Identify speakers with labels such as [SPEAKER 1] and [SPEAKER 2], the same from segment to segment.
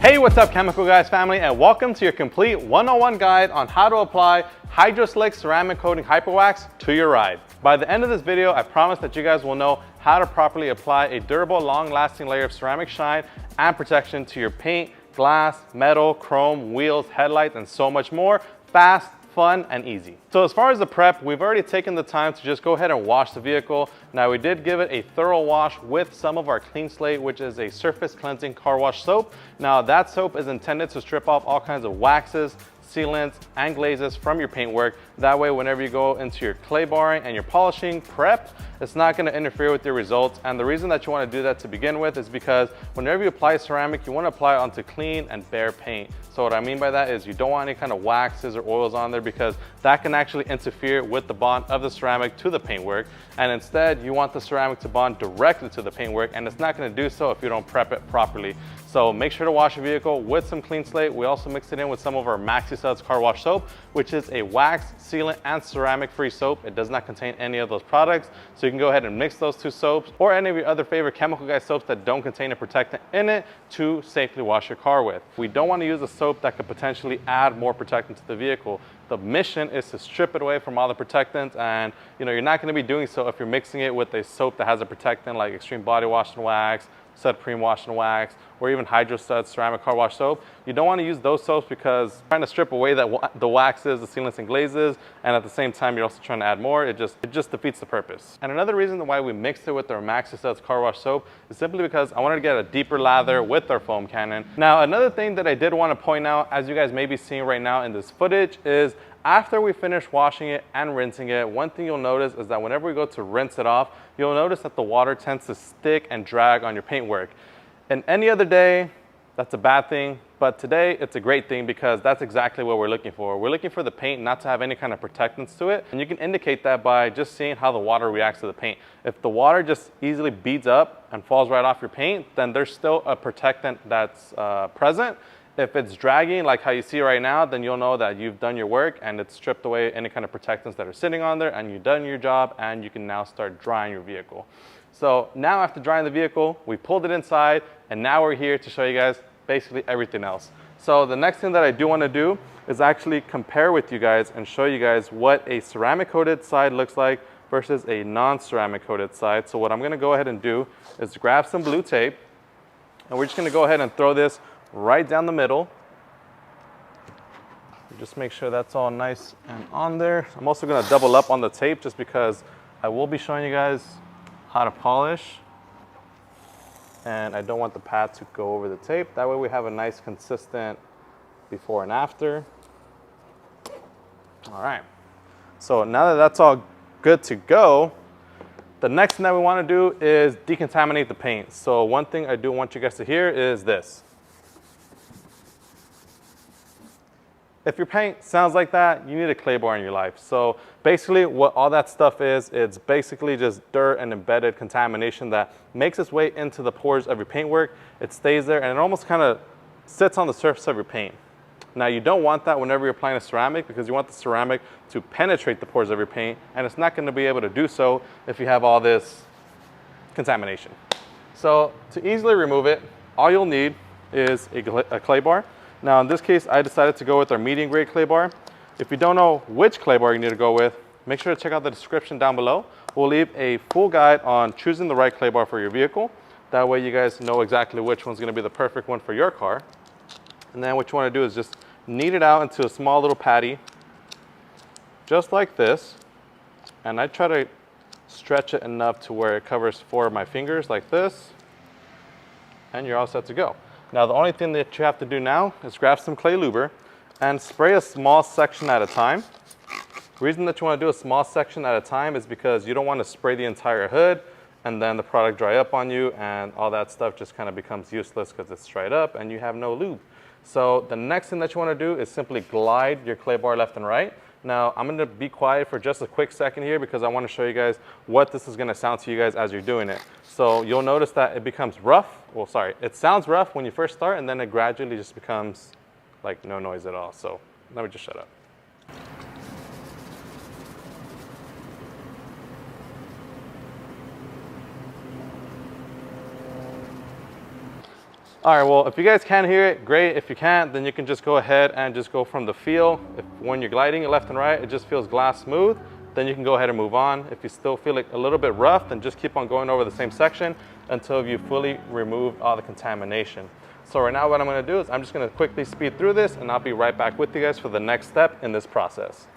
[SPEAKER 1] Hey, what's up, Chemical Guys family, and welcome to your complete 101 guide on how to apply Hydro Slick ceramic coating hyperwax to your ride. By the end of this video, I promise that you guys will know how to properly apply a durable, long-lasting layer of ceramic shine and protection to your paint, glass, metal, chrome, wheels, headlights, and so much more, fast, fun, and easy. So as far as the prep, we've already taken the time to just go ahead and wash the vehicle. Now we did give it a thorough wash with some of our Clean Slate, which is a surface cleansing car wash soap. Now that soap is intended to strip off all kinds of waxes, sealants, and glazes from your paintwork. That way, whenever you go into your clay barring and your polishing prep, it's not gonna interfere with your results. And the reason that you wanna do that to begin with is because whenever you apply ceramic, you wanna apply it onto clean and bare paint. So what I mean by that is you don't want any kind of waxes or oils on there because that can actually interfere with the bond of the ceramic to the paintwork. And instead, you want the ceramic to bond directly to the paintwork, and it's not gonna do so if you don't prep it properly. So make sure to wash your vehicle with some Clean Slate. We also mix it in with some of our Maxi Suds car wash soap, which is a wax, sealant, and ceramic free soap. It does not contain any of those products. So you can go ahead and mix those two soaps or any of your other favorite Chemical Guy soaps that don't contain a protectant in it to safely wash your car with. We don't want to use a soap that could potentially add more protectant to the vehicle. The mission is to strip it away from all the protectants, and you're not going to be doing so if you're mixing it with a soap that has a protectant like Extreme Body Wash and Wax, Supreme Wash and Wax, or even Hydro Stud ceramic car wash soap. You don't want to use those soaps because you're trying to strip away the waxes, the sealants, and glazes, and at the same time you're also trying to add more. It just defeats the purpose. And another reason why we mixed it with our Maxi Suds car wash soap is simply because I wanted to get a deeper lather with our foam cannon. Now, another thing that I did want to point out, as you guys may be seeing right now in this footage, is after we finish washing it and rinsing it, one thing you'll notice is that whenever we go to rinse it off, you'll notice that the water tends to stick and drag on your paintwork. And any other day, that's a bad thing, but today it's a great thing because that's exactly what we're looking for. We're looking for the paint not to have any kind of protectants to it, and you can indicate that by just seeing how the water reacts to the paint. If the water just easily beads up and falls right off your paint, then there's still a protectant that's present. If it's dragging, like how you see right now, then you'll know that you've done your work and it's stripped away any kind of protectants that are sitting on there, and you've done your job, and you can now start drying your vehicle. So now after drying the vehicle, we pulled it inside, and now we're here to show you guys basically everything else. So the next thing that I do want to do is actually compare with you guys and show you guys what a ceramic coated side looks like versus a non-ceramic coated side. So what I'm going to go ahead and do is grab some blue tape, and we're just going to go ahead and throw this right down the middle. Just make sure that's all nice and on there. I'm also going to double up on the tape just because I will be showing you guys how to polish, and I don't want the pad to go over the tape. That way we have a nice consistent before and after. All right, so now that that's all good to go, the next thing that we want to do is decontaminate the paint. So one thing I do want you guys to hear is this. If your paint sounds like that, you need a clay bar in your life. So basically what all that stuff is, it's basically just dirt and embedded contamination that makes its way into the pores of your paintwork. It stays there and it almost kind of sits on the surface of your paint. Now you don't want that whenever you're applying a ceramic, because you want the ceramic to penetrate the pores of your paint, and it's not going to be able to do so if you have all this contamination. So to easily remove it, all you'll need is a clay bar. Now in this case, I decided to go with our medium grade clay bar. If you don't know which clay bar you need to go with, make sure to check out the description down below. We'll leave a full guide on choosing the right clay bar for your vehicle. That way you guys know exactly which one's going to be the perfect one for your car. And then what you want to do is just knead it out into a small little patty, just like this. And I try to stretch it enough to where it covers 4 of my fingers like this. And you're all set to go. Now the only thing that you have to do now is grab some clay luber and spray a small section at a time. The reason that you want to do a small section at a time is because you don't want to spray the entire hood and then the product dry up on you and all that stuff just kind of becomes useless because it's dried up and you have no lube. So the next thing that you want to do is simply glide your clay bar left and right. Now I'm going to be quiet for just a quick second here because I want to show you guys what this is going to sound to you guys as you're doing it. So you'll notice that it becomes rough. Well, sorry, it sounds rough when you first start, and then it gradually just becomes like no noise at all. So let me just shut up. All right, well, if you guys can hear it, great. If you can't, then you can just go ahead and just go from the feel. If when you're gliding it left and right, it just feels glass smooth, then you can go ahead and move on. If you still feel it a little bit rough, then just keep on going over the same section until you fully removed all the contamination. So right now what I'm gonna do is I'm just gonna quickly speed through this and I'll be right back with you guys for the next step in this process.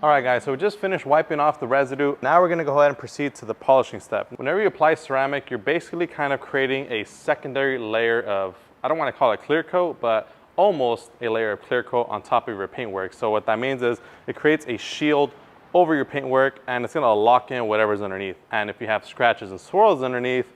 [SPEAKER 1] All right guys, so we just finished wiping off the residue. Now we're gonna go ahead and proceed to the polishing step. Whenever you apply ceramic, you're basically kind of creating a secondary layer of, I don't wanna call it clear coat, but almost a layer of clear coat on top of your paintwork. So what that means is it creates a shield over your paintwork and it's gonna lock in whatever's underneath. And if you have scratches and swirls underneath,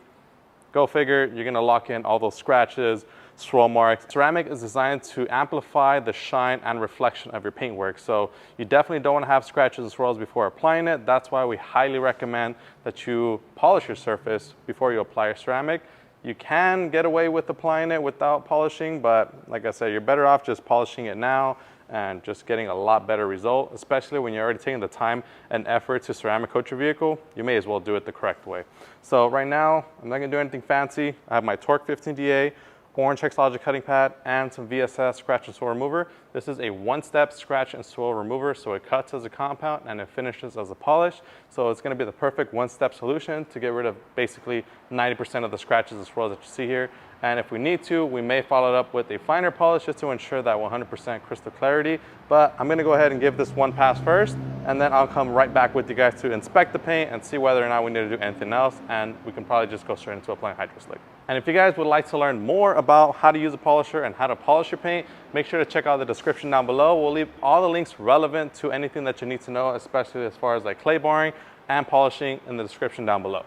[SPEAKER 1] go figure, you're gonna lock in all those scratches, swirl marks. Ceramic is designed to amplify the shine and reflection of your paintwork. So you definitely don't wanna have scratches and swirls before applying it. That's why we highly recommend that you polish your surface before you apply your ceramic. You can get away with applying it without polishing, but like I said, you're better off just polishing it now and just getting a lot better result, especially when you're already taking the time and effort to ceramic coat your vehicle. You may as well do it the correct way. So right now, I'm not gonna do anything fancy. I have my Torque 15DA, orange Hexologic cutting pad, and some VSS scratch and swirl remover. This is a one-step scratch and swirl remover, so it cuts as a compound and it finishes as a polish. So it's gonna be the perfect one-step solution to get rid of basically 90% of the scratches and swirls that you see here. And if we need to, we may follow it up with a finer polish just to ensure that 100% crystal clarity. But I'm gonna go ahead and give this one pass first, and then I'll come right back with you guys to inspect the paint and see whether or not we need to do anything else, and we can probably just go straight into applying Hydro Slick. And if you guys would like to learn more about how to use a polisher and how to polish your paint, make sure to check out the description down below. We'll leave all the links relevant to anything that you need to know, especially as far as like clay barring and polishing, in the description down below.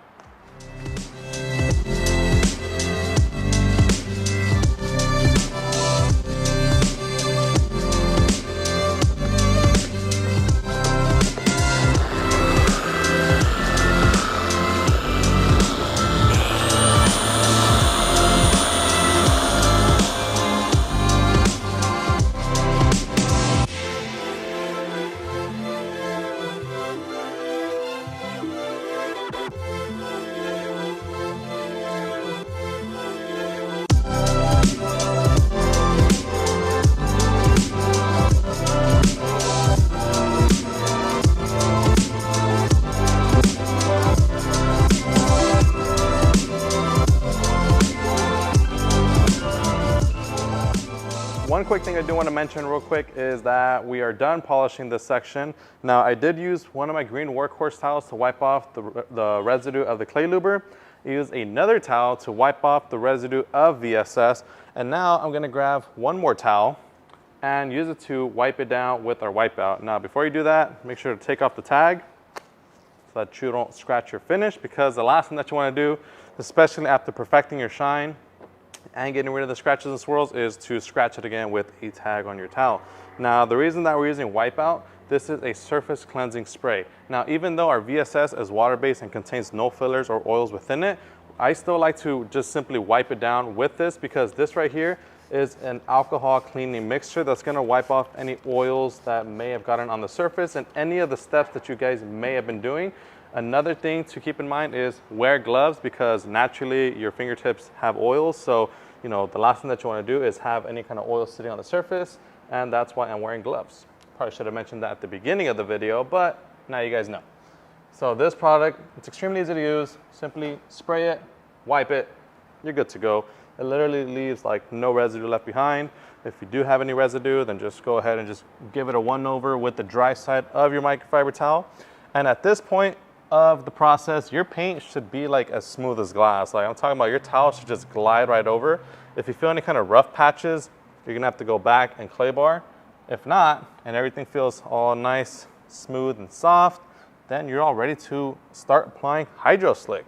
[SPEAKER 1] One quick thing I do want to mention real quick is that we are done polishing this section. Now I did use one of my green workhorse towels to wipe off the residue of the clay luber. I used another towel to wipe off the residue of VSS. And now I'm going to grab one more towel and use it to wipe it down with our wipeout. Now before you do that, make sure to take off the tag so that you don't scratch your finish, because the last thing that you want to do, especially after perfecting your shine and getting rid of the scratches and swirls, is to scratch it again with a tag on your towel. Now the reason that we're using wipeout, this is a surface cleansing spray. Now even though our VSS is water-based and contains no fillers or oils within it, I still like to just simply wipe it down with this, because this right here is an alcohol cleaning mixture that's going to wipe off any oils that may have gotten on the surface and any of the steps that you guys may have been doing. Another thing to keep in mind is wear gloves, because naturally your fingertips have oils. So, you know, the last thing that you want to do is have any kind of oil sitting on the surface, and that's why I'm wearing gloves. Probably should have mentioned that at the beginning of the video, but now you guys know. So this product, it's extremely easy to use. Simply spray it, wipe it, you're good to go. It literally leaves like no residue left behind. If you do have any residue, then just go ahead and just give it a one over with the dry side of your microfiber towel. And at this point of the process, your paint should be like as smooth as glass. Like I'm talking about, your towel should just glide right over. If you feel any kind of rough patches, you're gonna have to go back and clay bar. If not, and everything feels all nice, smooth, and soft, then you're all ready to start applying Hydro Slick.